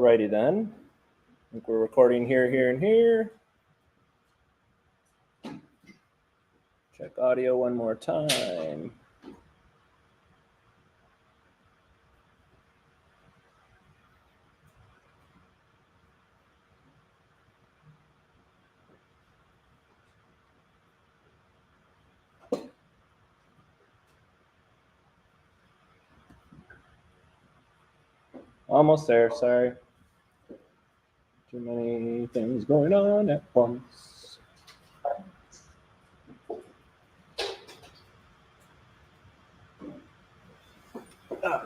Alrighty then. I think we're recording here, here, and here. Check audio one more time. Almost there, sorry. Too many things going on at once. All right.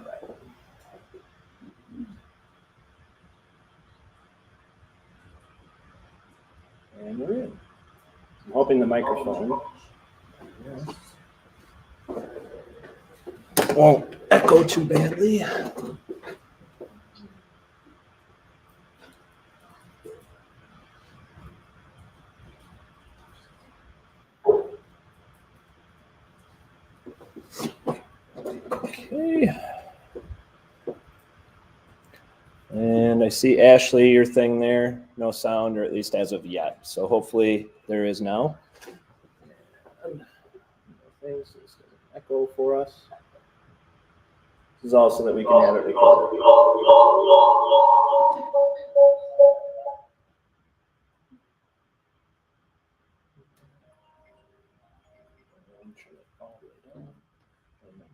And we're in. I'm hoping the microphone won't echo too badly. Okay. And I see Ashley, your thing there, no sound, or at least as of yet. So hopefully there is now. And things doesn't echo for us. This is also that we can have it recorded.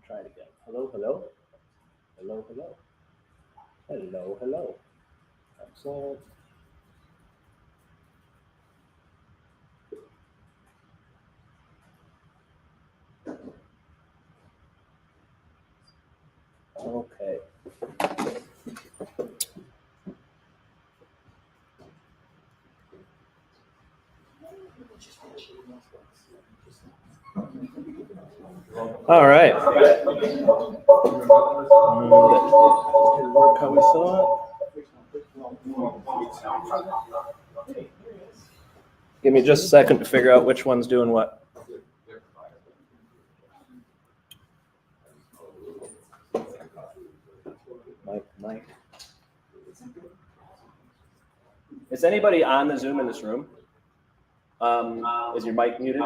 Try it again. Hello, hello. Hello, hello. Hello, hello. Excellent. Okay. All right. Work how we saw it. Give me just a second to figure out which one's doing what. Mike. Is anybody on the Zoom in this room? Is your mic muted?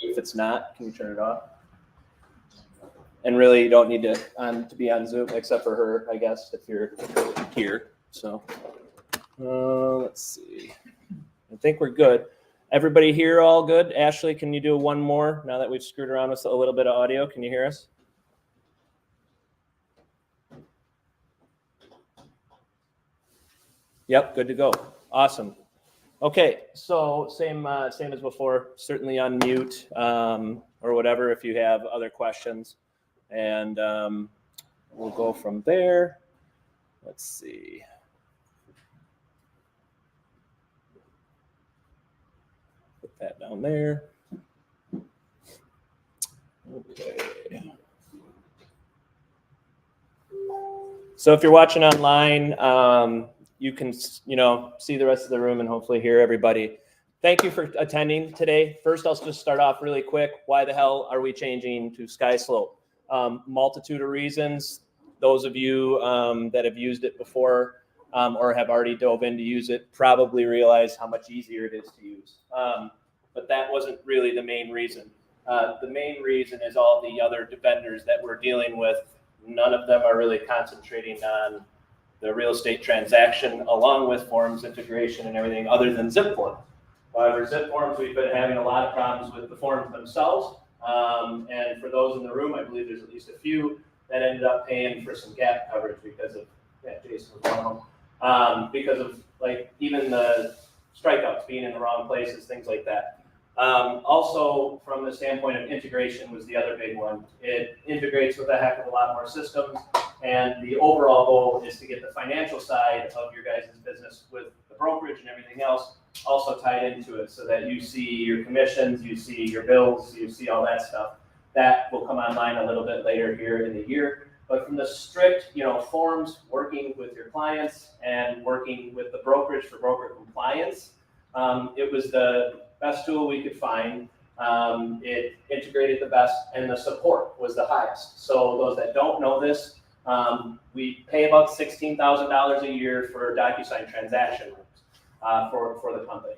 If it's not, can you turn it off? And really, you don't need to be on Zoom except for her, I guess, if you're here. So let's see. I think we're good. Everybody here all good? Ashley, can you do one more now that we've screwed around with a little bit of audio? Can you hear us? Yep, good to go. Awesome. Okay, so same as before. Certainly unmute or whatever if you have other questions, and we'll go from there. Let's see. Put that down there. Okay. So if you're watching online, you can, see the rest of the room and hopefully hear everybody. Thank you for attending today. First, I'll just start off really quick. Why the hell are we changing to Skyslope? Multitude of reasons. Those of you that have used it before or have already dove in to use it probably realize how much easier it is to use. But that wasn't really the main reason. The main reason is all the other vendors that we're dealing with. None of them are really concentrating on the real estate transaction along with forms integration and everything other than Zipforms. However, Zipforms, we've been having a lot of problems with the forms themselves. And for those in the room, I believe there's at least a few that ended up paying for some gap coverage because of, Jason was one of them, because of like even the strikeouts being in the wrong places, things like that. Also, from the standpoint of integration was the other big one. It integrates with a heck of a lot more systems, and the overall goal is to get the financial side of your guys' business with the brokerage and everything else also tied into it so that you see your commissions, you see your bills, you see all that stuff. That will come online a little bit later here in the year. But from the strict, forms, working with your clients and working with the brokerage for broker compliance, it was the best tool we could find. It integrated the best, and the support was the highest. So those that don't know this, We pay about $16,000 a year for Docusign transaction rooms for the company.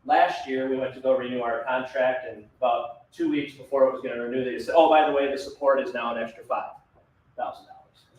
Last year, we went to go renew our contract, and about 2 weeks before it was going to renew, they said, oh, by the way, the support is now an extra $5,000.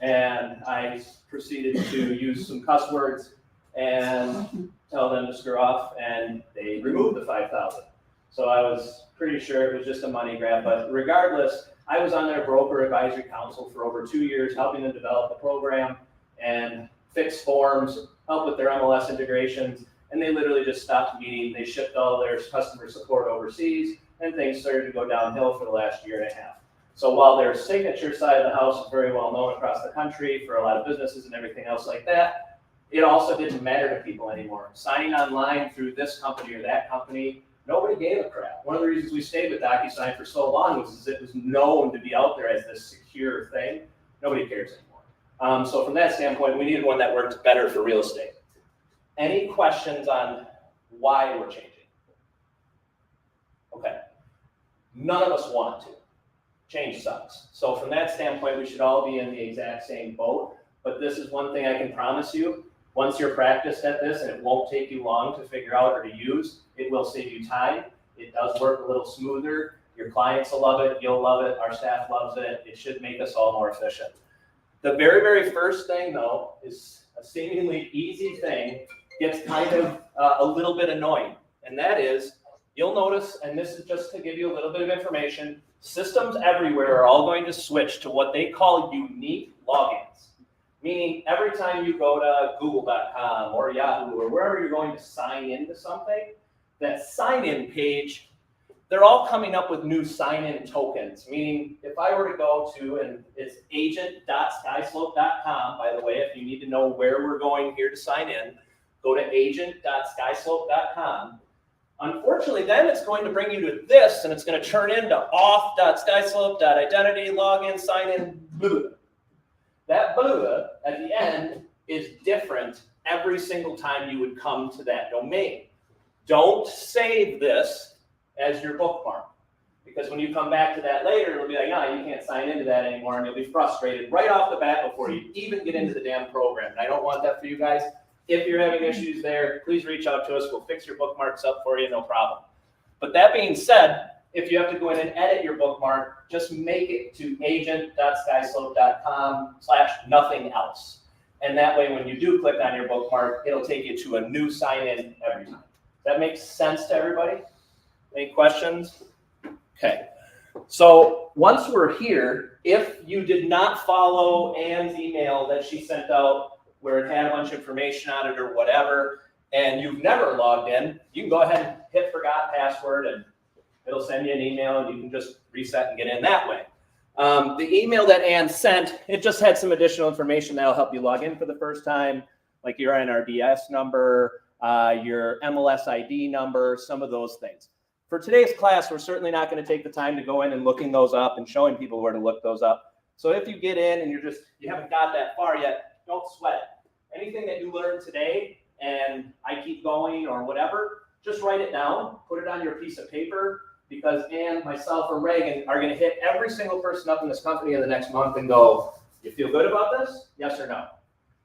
And I proceeded to use some cuss words and tell them to screw off, and they removed the $5,000. So I was pretty sure it was just a money grab, but regardless, I was on their broker advisory council for over 2 years, helping them develop the program and fix forms, help with their MLS integrations, and they literally just stopped meeting. They shipped all their customer support overseas, and things started to go downhill for the last year and a half. So while their signature side of the house is very well known across the country for a lot of businesses and everything else like that, it also didn't matter to people anymore. Signing online through this company or that company, nobody gave a crap. One of the reasons we stayed with Docusign for so long was it was known to be out there as this secure thing. Nobody cares anymore. So from that standpoint, we needed one that worked better for real estate. Any questions on why we're changing? Okay. None of us want to. Change sucks. So from that standpoint, we should all be in the exact same boat. But this is one thing I can promise you. Once you're practiced at this, and it won't take you long to figure out or to use, it will save you time. It does work a little smoother. Your clients will love it. You'll love it. Our staff loves it. It should make us all more efficient. The very, very first thing, though, is a seemingly easy thing gets kind of a little bit annoying. And that is, you'll notice, and this is just to give you a little bit of information, systems everywhere are all going to switch to what they call unique logins. Meaning every time you go to google.com or Yahoo or wherever you're going to sign into something, that sign-in page, they're all coming up with new sign-in tokens. Meaning if I were to go to, and it's agent.skyslope.com, by the way, if you need to know where we're going here to sign in, go to agent.skyslope.com. Unfortunately, then it's going to bring you to this, and it's going to turn into off.skyslope.identity, login, sign in, blah. That blah at the end is different every single time you would come to that domain. Don't save this as your bookmark, because when you come back to that later, it'll be like, no, you can't sign into that anymore, and you'll be frustrated right off the bat before you even get into the damn program. And I don't want that for you guys. If you're having issues there, please reach out to us. We'll fix your bookmarks up for you, no problem. But that being said, if you have to go in and edit your bookmark, just make it to agent.skyslope.com/nothing else. And that way, when you do click on your bookmark, it'll take you to a new sign-in every time. Does that make sense to everybody? Any questions? Okay. So once we're here, if you did not follow Anne's email that she sent out where it had a bunch of information on it or whatever, and you've never logged in, you can go ahead and hit forgot password, and it'll send you an email, and you can just reset and get in that way. The email that Anne sent, it just had some additional information that'll help you log in for the first time, like your NRDS number, your MLS ID number, some of those things. For today's class, we're certainly not going to take the time to go in and looking those up and showing people where to look those up. So if you get in and you haven't got that far yet, don't sweat it. Anything that you learned today and I keep going or whatever, just write it down, put it on your piece of paper, because Ann, myself, or Reagan are going to hit every single person up in this company in the next month and go, you feel good about this? Yes or no?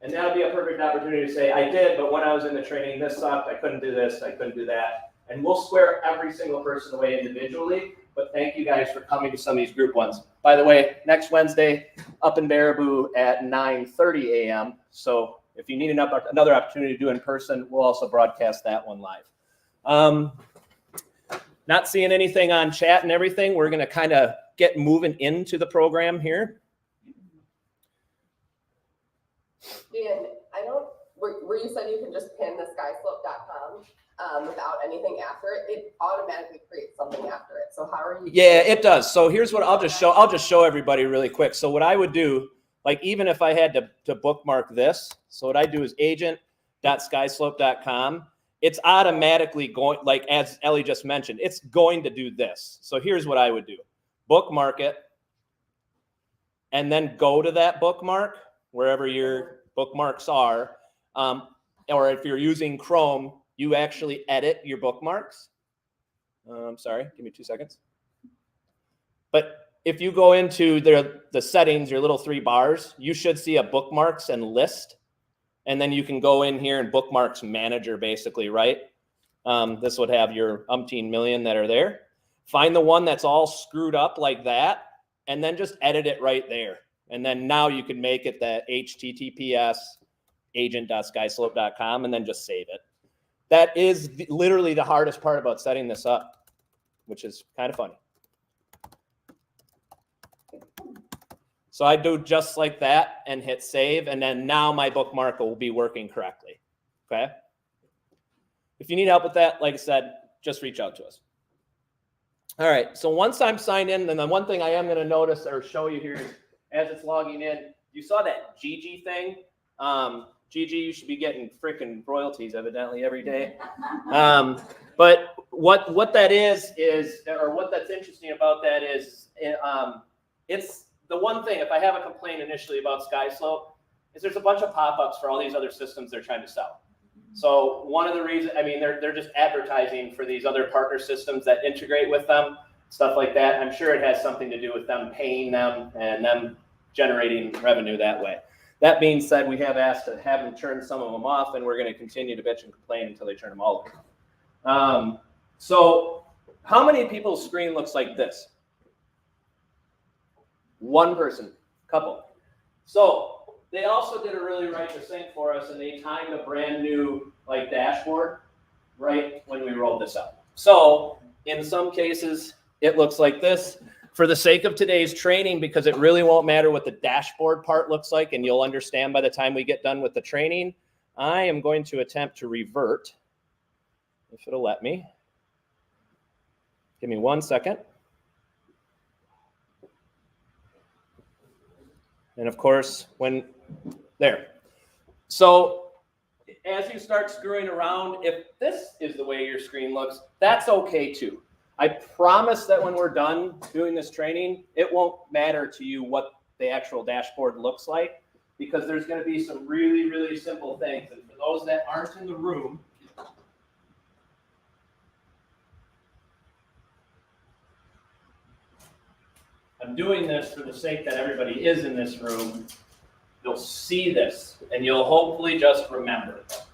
And that'll be a perfect opportunity to say, I did, but when I was in the training, this sucked, I couldn't do this, I couldn't do that. And we'll square every single person away individually, but thank you guys for coming to some of these group ones. By the way, next Wednesday, up in Baraboo at 9:30 a.m. So if you need another opportunity to do in person, we'll also broadcast that one live. Not seeing anything on chat and everything. We're going to kind of get moving into the program here. Dan, where you said you can just pin the skyslope.com without anything after it, it automatically creates something after it. So how are you? Yeah, it does. So here's what I'll just show everybody really quick. So what I would do, like even if I had to bookmark this, so what I do is agent.skyslope.com. It's automatically going, like as Ellie just mentioned, it's going to do this. So here's what I would do. Bookmark it, and then go to that bookmark, wherever your bookmarks are. Or if you're using Chrome, you actually edit your bookmarks. Sorry, give me 2 seconds. But if you go into the settings, your little 3 bars, you should see a bookmarks and list. And then you can go in here and bookmarks manager, basically, right? This would have your umpteen million that are there. Find the one that's all screwed up like that, and then just edit it right there. And then now you can make it that https agent.skyslope.com and then just save it. That is literally the hardest part about setting this up, which is kind of funny. So I do just like that and hit save, and then now my bookmark will be working correctly, okay? If you need help with that, like I said, just reach out to us. All right, so once I'm signed in, then the one thing I am gonna notice or show you here is as it's logging in, you saw that GG thing? GG, you should be getting freaking royalties evidently every day. But what that is, or what that's interesting about that is, it's the one thing, if I have a complaint initially about Skyslope, is there's a bunch of pop-ups for all these other systems they're trying to sell. So one of the reasons, I mean, they're just advertising for these other partner systems that integrate with them, stuff like that. I'm sure it has something to do with them paying them and them generating revenue that way. That being said, we have asked to have them turn some of them off, and we're going to continue to bitch and complain until they turn them all off. So how many people's screen looks like this? One person, couple. So they also did a really righteous thing for us, and they timed a brand new like dashboard right when we rolled this out. So in some cases, it looks like this. For the sake of today's training, because it really won't matter what the dashboard part looks like, and you'll understand by the time we get done with the training, I am going to attempt to revert, if it'll let me. Give me 1 second. And of course, there. So as you start screwing around, if this is the way your screen looks, that's okay too. I promise that when we're done doing this training, it won't matter to you what the actual dashboard looks like, because there's going to be some really, really simple things. And for those that aren't in the room, I'm doing this for the sake that everybody is in this room. You'll see this, and you'll hopefully just remember it.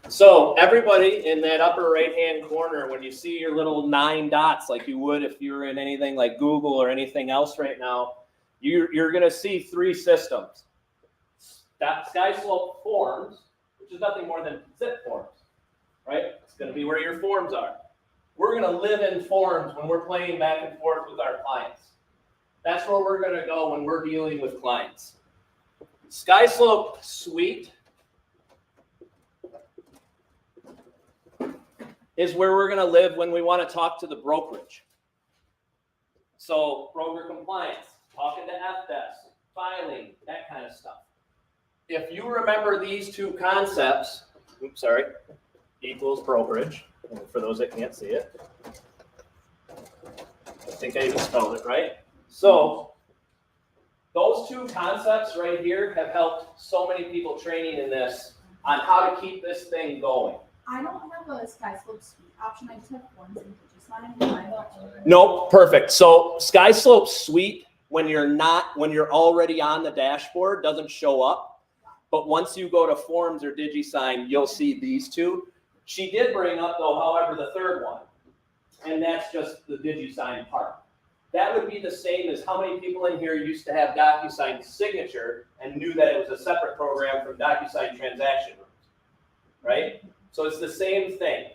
So everybody in that upper right-hand corner, when you see your little 9 dots, like you would if you were in anything like Google or anything else right now, you're going to see 3 systems. Skyslope Forms, which is nothing more than Zipforms, right? It's going to be where your forms are. We're going to live in forms when we're playing back and forth with our clients. That's where we're going to go when we're dealing with clients. Skyslope Suite is where we're going to live when we want to talk to the brokerage. So broker compliance, talking to FDesk, filing, that kind of stuff. If you remember these 2 concepts, equals brokerage, and for those that can't see it, I think I even spelled it right. So those 2 concepts right here have helped so many people training in this on how to keep this thing going. I don't have a Skyslope Suite option. I just have Forms and Docusign. Nope, perfect. So Skyslope Suite, when you're already on the dashboard, doesn't show up. But once you go to Forms or Docusign, you'll see these 2. She did bring up, though, however, the 3rd one, and that's just the Docusign part. That would be the same as how many people in here used to have Docusign Signature and knew that it was a separate program from Docusign Transaction Rooms, right? So it's the same thing.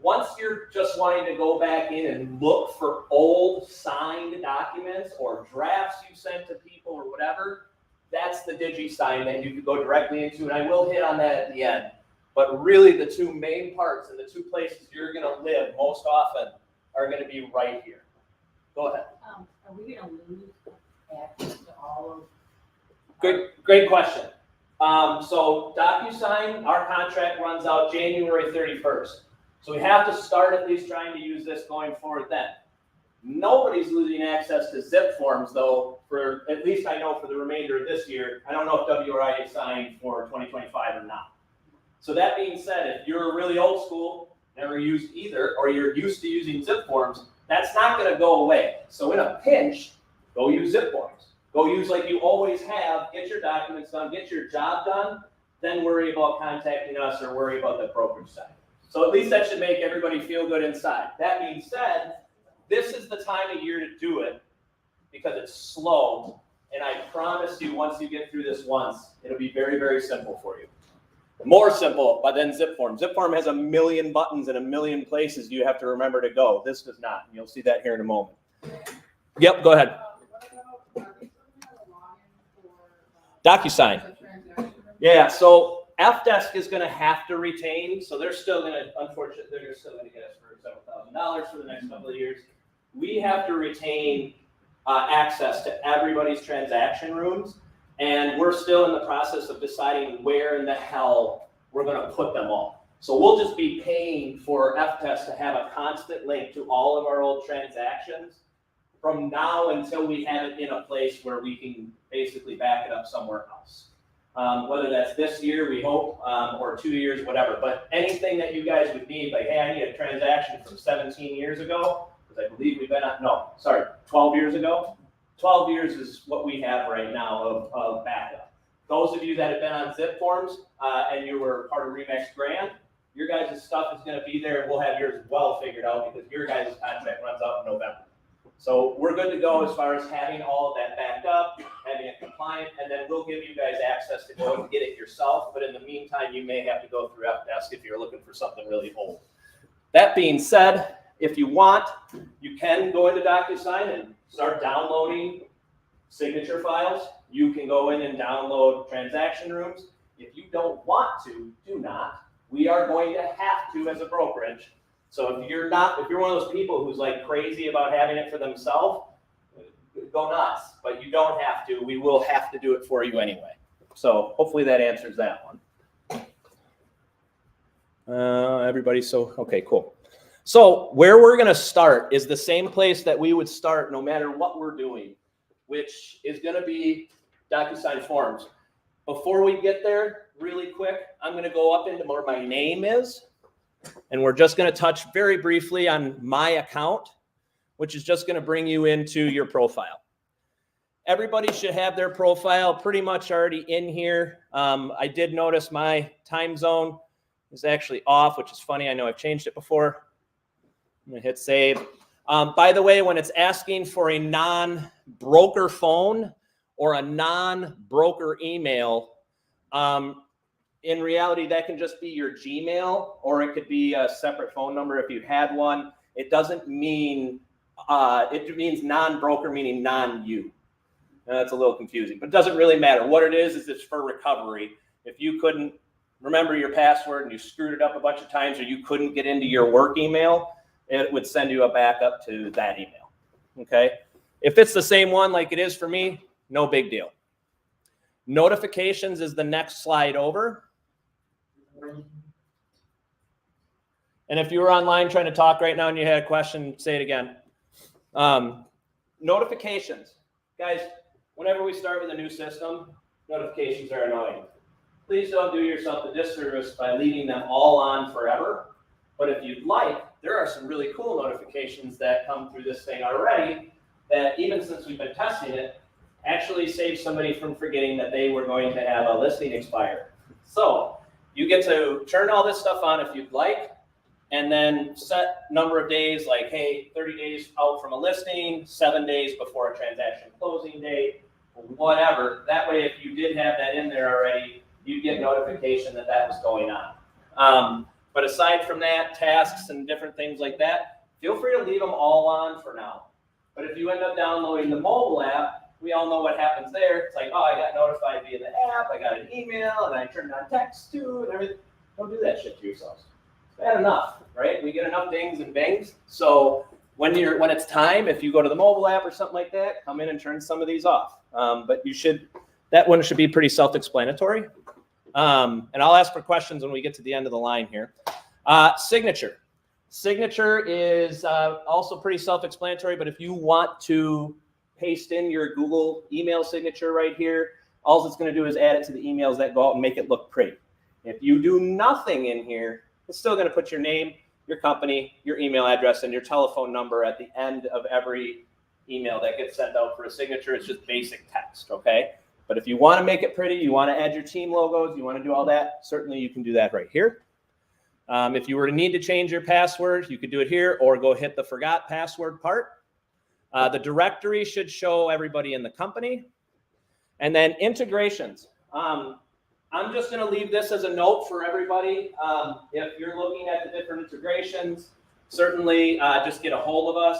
Once you're just wanting to go back in and look for old signed documents or drafts you sent to people or whatever, that's the Docusign that you can go directly into, and I will hit on that at the end. But really the 2 main parts and the 2 places you're going to live most often are going to be right here. Go ahead. Are we going to lose access to all of? Great question. So Docusign, our contract runs out January 31st. So we have to start at least trying to use this going forward then. Nobody's losing access to Zipforms, though, for at least I know for the remainder of this year. I don't know if WRI is signed for 2025 or not. So that being said, if you're really old school never used either, or you're used to using Zipforms, that's not going to go away. So in a pinch, go use Zipforms. Go use like you always have, get your documents done, get your job done, then worry about contacting us or worry about the brokerage side. So at least that should make everybody feel good inside. That being said, this is the time of year to do it because it's slow. And I promise you, once you get through this once, it'll be very, very simple for you. More simple, but then Zipform. Zipform has a million buttons and a million places you have to remember to go. This does not. You'll see that here in a moment. Yep, go ahead. Docusign. Yeah, so FDesk is going to have to retain, so they're still going to, unfortunately, they're still going to get us for several $1,000s for the next couple of years. We have to retain access to everybody's transaction rooms, and we're still in the process of deciding where in the hell we're going to put them all. So we'll just be paying for FDesk to have a constant link to all of our old transactions from now until we have it in a place where we can basically back it up somewhere else. Whether that's this year, we hope, or 2 years, whatever. But anything that you guys would need, like, hey, I need a transaction from 17 years ago, because I believe we've been on, 12 years ago. 12 years is what we have right now of backup. Those of you that have been on Zipforms and you were part of Remax Grant, your guys' stuff is going to be there, and we'll have yours well figured out because your guys' contract runs out in November. So we're good to go as far as having all of that backed up, having it compliant, and then we'll give you guys access to go and get it yourself. But in the meantime, you may have to go through FDesk if you're looking for something really old. That being said, if you want, you can go into Docusign and start downloading signature files. You can go in and download transaction rooms. If you don't want to, do not. We are going to have to as a brokerage. So if you're one of those people who's like crazy about having it for themselves, go nuts. But you don't have to. We will have to do it for you anyway. So hopefully that answers that one. Everybody's okay, cool. So where we're going to start is the same place that we would start no matter what we're doing, which is going to be Docusign Forms. Before we get there, really quick, I'm going to go up into where my name is. And we're just going to touch very briefly on my account, which is just going to bring you into your profile. Everybody should have their profile pretty much already in here. I did notice my time zone is actually off, which is funny. I know I've changed it before. I'm going to hit save. By the way, when it's asking for a non-broker phone or a non-broker email, in reality, that can just be your Gmail, or it could be a separate phone number if you had one. It doesn't mean, it means non-broker, meaning non-you. That's a little confusing, but it doesn't really matter. What it is it's for recovery. If you couldn't remember your password and you screwed it up a bunch of times, or you couldn't get into your work email, it would send you a backup to that email, okay? If it's the same one like it is for me, no big deal. Notifications is the next slide over. And if you were online trying to talk right now and you had a question, say it again. Notifications. Guys, whenever we start with a new system, notifications are annoying. Please don't do yourself a disservice by leaving them all on forever. But if you'd like, there are some really cool notifications that come through this thing already that, even since we've been testing it, actually save somebody from forgetting that they were going to have a listing expire. So you get to turn all this stuff on if you'd like, and then set number of days, like, hey, 30 days out from a listing, 7 days before a transaction closing date, whatever. That way, if you did have that in there already, you'd get notification that that was going on. But aside from that, tasks and different things like that, feel free to leave them all on for now. But if you end up downloading the mobile app, we all know what happens there. It's like, oh, I got notified via the app, I got an email, and I turned on text too, and everything. Don't do that shit to yourselves. It's bad enough, right? We get enough dings and bangs. So when it's time, if you go to the mobile app or something like that, come in and turn some of these off. But that one should be pretty self-explanatory. And I'll ask for questions when we get to the end of the line here. Signature. Signature is also pretty self-explanatory, but if you want to paste in your Google email signature right here, all it's going to do is add it to the emails that go out and make it look pretty. If you do nothing in here, it's still going to put your name, your company, your email address, and your telephone number at the end of every email that gets sent out for a signature. It's just basic text, okay? But if you want to make it pretty, you want to add your team logos, you want to do all that, certainly you can do that right here. If you were to need to change your password, you could do it here or go hit the forgot password part. The directory should show everybody in the company. And then integrations. I'm just going to leave this as a note for everybody. If you're looking at the different integrations, certainly just get a hold of us.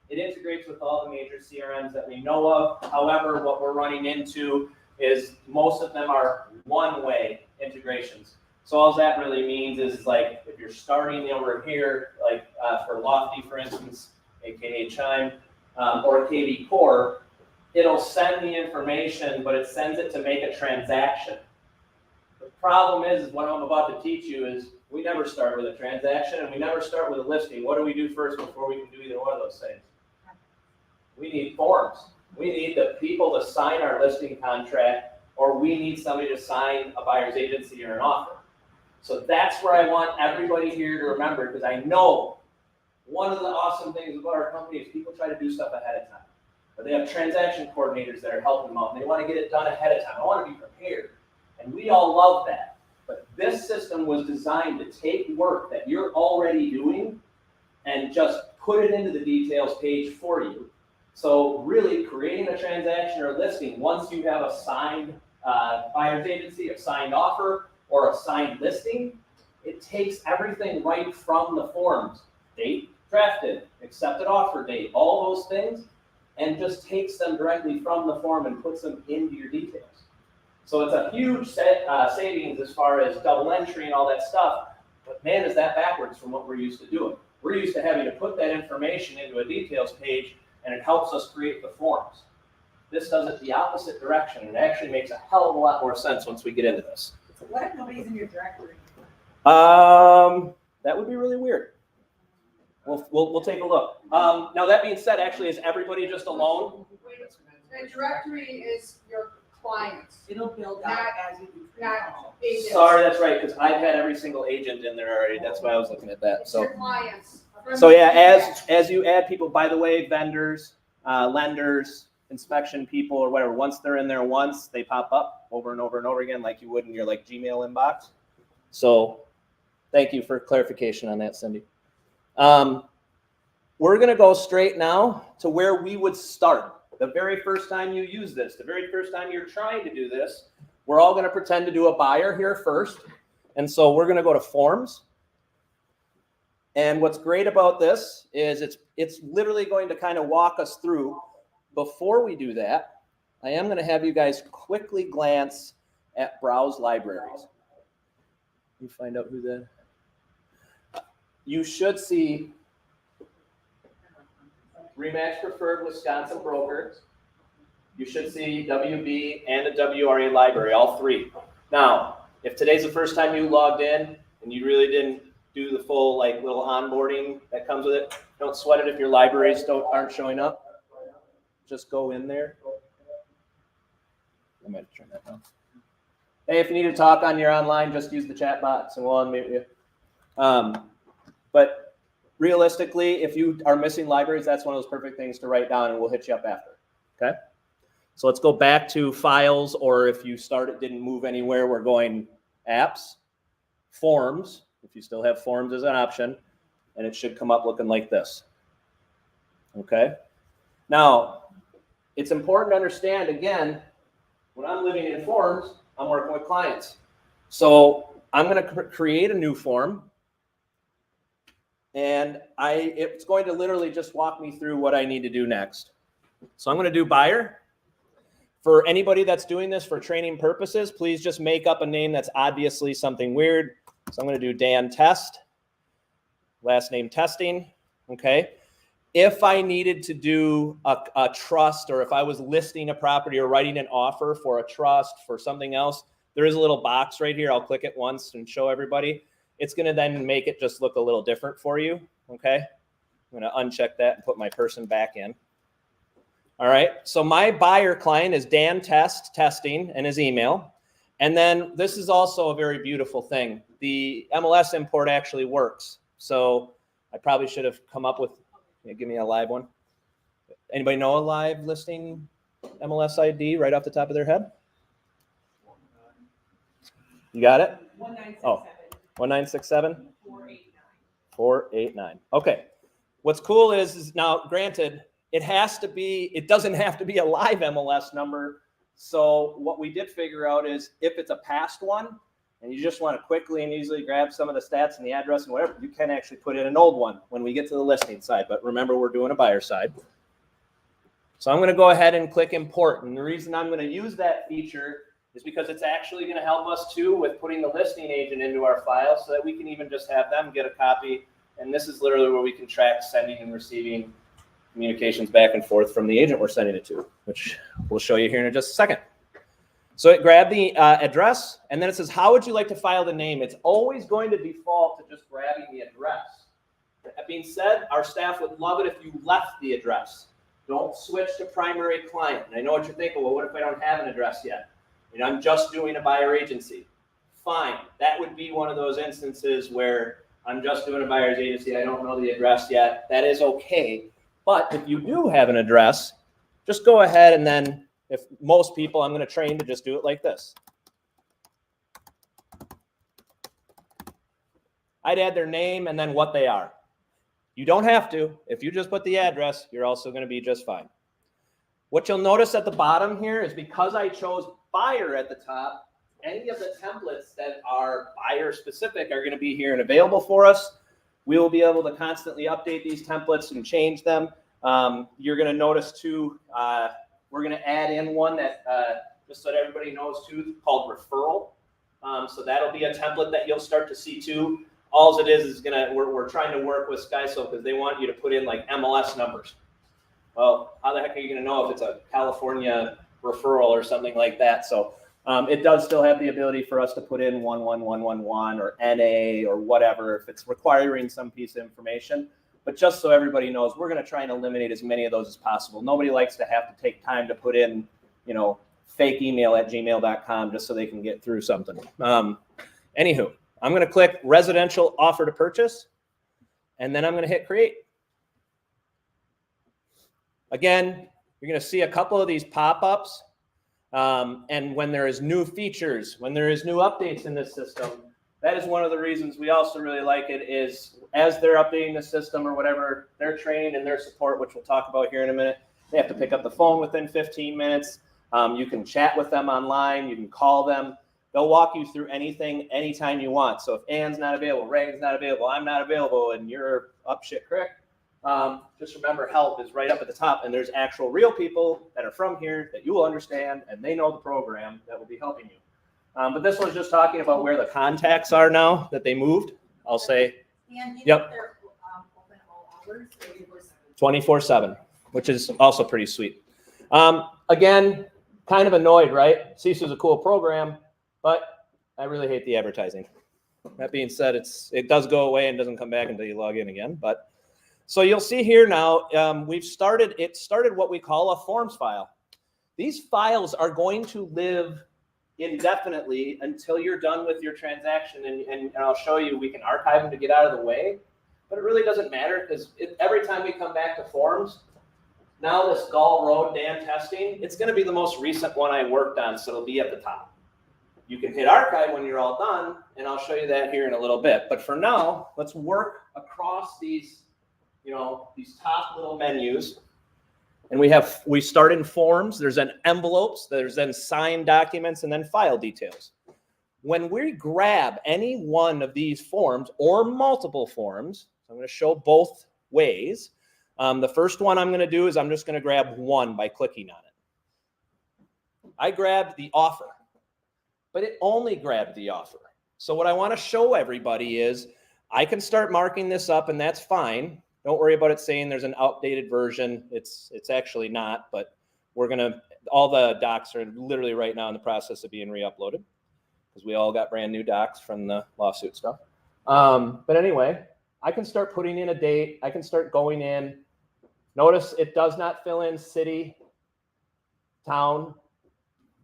It integrates with all the major CRMs that we know of. However, what we're running into is most of them are one-way integrations. So all that really means is like if you're starting over here, like for Lofty, for instance, aka Chime, or KV Core, it'll send the information, but it sends it to make a transaction. The problem is what I'm about to teach you is we never start with a transaction and we never start with a listing. What do we do first before we can do either one of those things? We need forms. We need the people to sign our listing contract, or we need somebody to sign a buyer's agency or an offer. So that's where I want everybody here to remember, because I know one of the awesome things about our company is people try to do stuff ahead of time. But they have transaction coordinators that are helping them out, and they want to get it done ahead of time. I want to be prepared. And we all love that. But this system was designed to take work that you're already doing and just put it into the details page for you. So really creating a transaction or a listing, once you have a signed buyer's agency, a signed offer, or a signed listing, it takes everything right from the forms. Date drafted, accepted offer date, all those things, and just takes them directly from the form and puts them into your details. So it's a huge savings as far as double entry and all that stuff, but man, is that backwards from what we're used to doing. We're used to having to put that information into a details page, and it helps us create the forms. This does it the opposite direction, and it actually makes a hell of a lot more sense once we get into this. So what if nobody's in your directory? That would be really weird. We'll take a look. Now that being said, actually, is everybody just alone? The directory is your clients, It'll build out as you do. not agents. Sorry, that's right, because I've had every single agent in there already. That's why I was looking at that. It's So, your clients. so yeah, as you add people, by the way, vendors, lenders, inspection people, or whatever, once they're in there once, they pop up over and over and over again, like you would in your like Gmail inbox. So, thank you for clarification on that, Cindy. We're going to go straight now to where we would start. The very first time you use this, the very first time you're trying to do this, we're all going to pretend to do a buyer here first. And so we're going to go to forms. And what's great about this is it's literally going to kind of walk us through. Before we do that, I am going to have you guys quickly glance at browse libraries. Let me find out who that. You should see Remax Preferred Wisconsin Broker. You should see WB and a WRA library, all three. Now, if today's the first time you logged in and you really didn't do the full like little onboarding that comes with it, don't sweat it if your libraries aren't showing up. Just go in there. I might turn that down. Hey, if you need to talk on your online, just use the chat box and we'll unmute you. But realistically, if you are missing libraries, that's one of those perfect things to write down and we'll hit you up after. Okay? So let's go back to files, or if you didn't move anywhere, we're going apps, forms, if you still have forms as an option, and it should come up looking like this. Okay? Now, it's important to understand, again, when I'm living in forms, I'm working with clients. So I'm going to create a new form. And it's going to literally just walk me through what I need to do next. So I'm going to do buyer. For anybody that's doing this for training purposes, please just make up a name that's obviously something weird. So I'm going to do Dan Test, last name Testing, okay? If I needed to do a trust, or if I was listing a property or writing an offer for a trust for something else, there is a little box right here. I'll click it once and show everybody. It's going to then make it just look a little different for you, okay? I'm going to uncheck that and put my person back in. All right, so my buyer client is Dan Testing, and his email. And then this is also a very beautiful thing. The MLS import actually works. So I probably should have come up with, give me a live one. Anybody know a live listing MLS ID right off the top of their head? You got it? 1967 489. Okay. What's cool is now, granted, it doesn't have to be a live MLS number. So what we did figure out is if it's a past one and you just want to quickly and easily grab some of the stats and the address and whatever, you can actually put in an old one when we get to the listing side. But remember, we're doing a buyer side. So I'm going to go ahead and click import. And the reason I'm going to use that feature is because it's actually going to help us too with putting the listing agent into our file so that we can even just have them get a copy. And this is literally where we can track sending and receiving communications back and forth from the agent we're sending it to, which we'll show you here in just a second. So it grabbed the address, and then it says, how would you like to file the name? It's always going to default to just grabbing the address. That being said, our staff would love it if you left the address. Don't switch to primary client. And I know what you're thinking, well, what if I don't have an address yet? And I'm just doing a buyer agency. Fine. That would be one of those instances where I'm just doing a buyer's agency. I don't know the address yet. That is okay. But if you do have an address, just go ahead and then, if most people, I'm going to train to just do it like this. I'd add their name and then what they are. You don't have to. If you just put the address, you're also going to be just fine. What you'll notice at the bottom here is because I chose buyer at the top, any of the templates that are buyer specific are going to be here and available for us. We will be able to constantly update these templates and change them. You're going to notice too, we're going to add in one that, just so that everybody knows too, called referral. So that'll be a template that you'll start to see too. All it is we're trying to work with Skyslope because they want you to put in like MLS numbers. Well, how the heck are you going to know if it's a California referral or something like that? So it does still have the ability for us to put in 11111 or NA or whatever if it's requiring some piece of information. But just so everybody knows, we're going to try and eliminate as many of those as possible. Nobody likes to have to take time to put in, fake email at gmail.com just so they can get through something. Anywho, I'm going to click residential offer to purchase, and then I'm going to hit create. Again, you're going to see a couple of these pop-ups. And when there is new features, when there is new updates in this system, that is one of the reasons we also really like it is as they're updating the system or whatever, their training and their support, which we'll talk about here in a minute, they have to pick up the phone within 15 minutes. You can chat with them online. You can call them. They'll walk you through anything, anytime you want. So if Ann's not available, Reagan's not available, I'm not available, and you're up shit creek, just remember help is right up at the top. And there's actual real people that are from here that you will understand, and they know the program that will be helping you. But this one's just talking about where the contacts are now that they moved. I'll say, And yep, they're open all hours, 24/7, which is also pretty sweet. Again, kind of annoyed, right? CISO's a cool program, but I really hate the advertising. That being said, it does go away and doesn't come back until you log in again. But so you'll see here now, it started what we call a forms file. These files are going to live indefinitely until you're done with your transaction. And I'll show you, we can archive them to get out of the way, but it really doesn't matter because every time we come back to forms, now this Gall Road dam testing, it's going to be the most recent one I worked on, so it'll be at the top. You can hit archive when you're all done, and I'll show you that here in a little bit. But for now, let's work across these, these top little menus. And we start in forms, there's then envelopes, there's then signed documents, and then file details. When we grab any one of these forms or multiple forms, I'm going to show both ways. The first one I'm going to do is I'm just going to grab one by clicking on it. I grabbed the offer, but it only grabbed the offer. So what I want to show everybody is I can start marking this up, and that's fine. Don't worry about it saying there's an outdated version. It's actually not, but all the docs are literally right now in the process of being re-uploaded because we all got brand new docs from the lawsuit stuff. But anyway, I can start putting in a date. I can start going in. Notice it does not fill in city, town,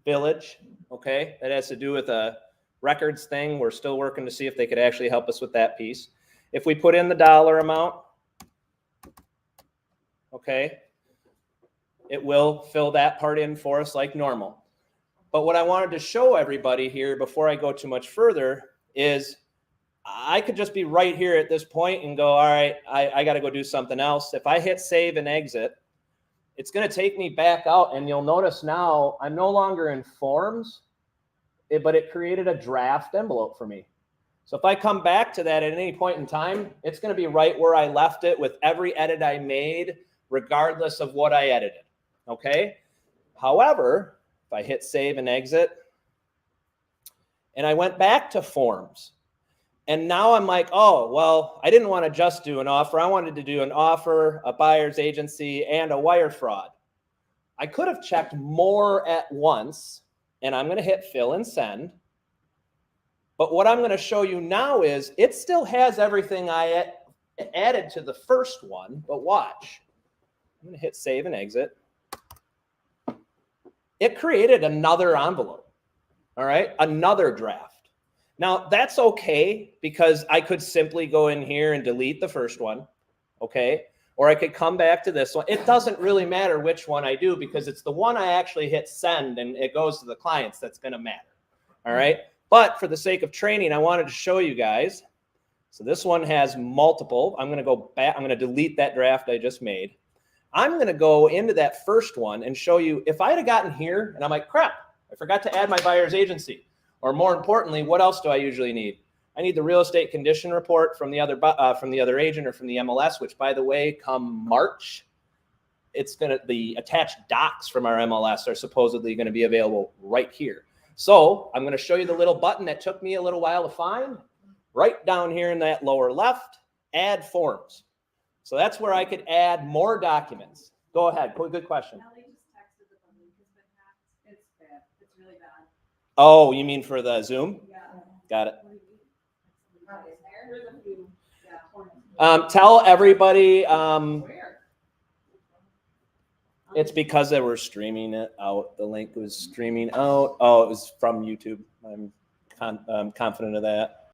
village, okay? That has to do with a records thing. We're still working to see if they could actually help us with that piece. If we put in the dollar amount, okay, it will fill that part in for us like normal. But what I wanted to show everybody here before I go too much further is I could just be right here at this point and go, all right, I got to go do something else. If I hit save and exit, it's going to take me back out, and you'll notice now I'm no longer in forms, but it created a draft envelope for me. So if I come back to that at any point in time, it's going to be right where I left it with every edit I made, regardless of what I edited. Okay. However, if I hit save and exit, and I went back to forms, and now I'm like, oh, well, I didn't want to just do an offer. I wanted to do an offer, a buyer's agency, and a wire fraud. I could have checked more at once, and I'm going to hit fill and send. But what I'm going to show you now is it still has everything I added to the first one, but watch. I'm going to hit save and exit. It created another envelope, all right, another draft. Now, that's okay because I could simply go in here and delete the first one, okay? Or I could come back to this one. It doesn't really matter which one I do because it's the one I actually hit send and it goes to the clients that's going to matter, all right? But for the sake of training, I wanted to show you guys. So this one has multiple. I'm going to go back. I'm going to delete that draft I just made. I'm going to go into that first one and show you if I had gotten here and I'm like, crap, I forgot to add my buyer's agency. Or more importantly, what else do I usually need? I need the real estate condition report from the other agent or from the MLS, which by the way, come March, the attached docs from our MLS are supposedly going to be available right here. So I'm going to show you the little button that took me a little while to find. Right down here in that lower left, add forms. So that's where I could add more documents. Go ahead. Good question. Ellie just texted that the link has been hacked. It's bad. It's really bad. Oh, you mean for the Zoom? Yeah. Got it. There's a few. Yeah. Tell everybody Where? it's because they were streaming it out. The link was streaming out. Oh, it was from YouTube. I'm confident of that.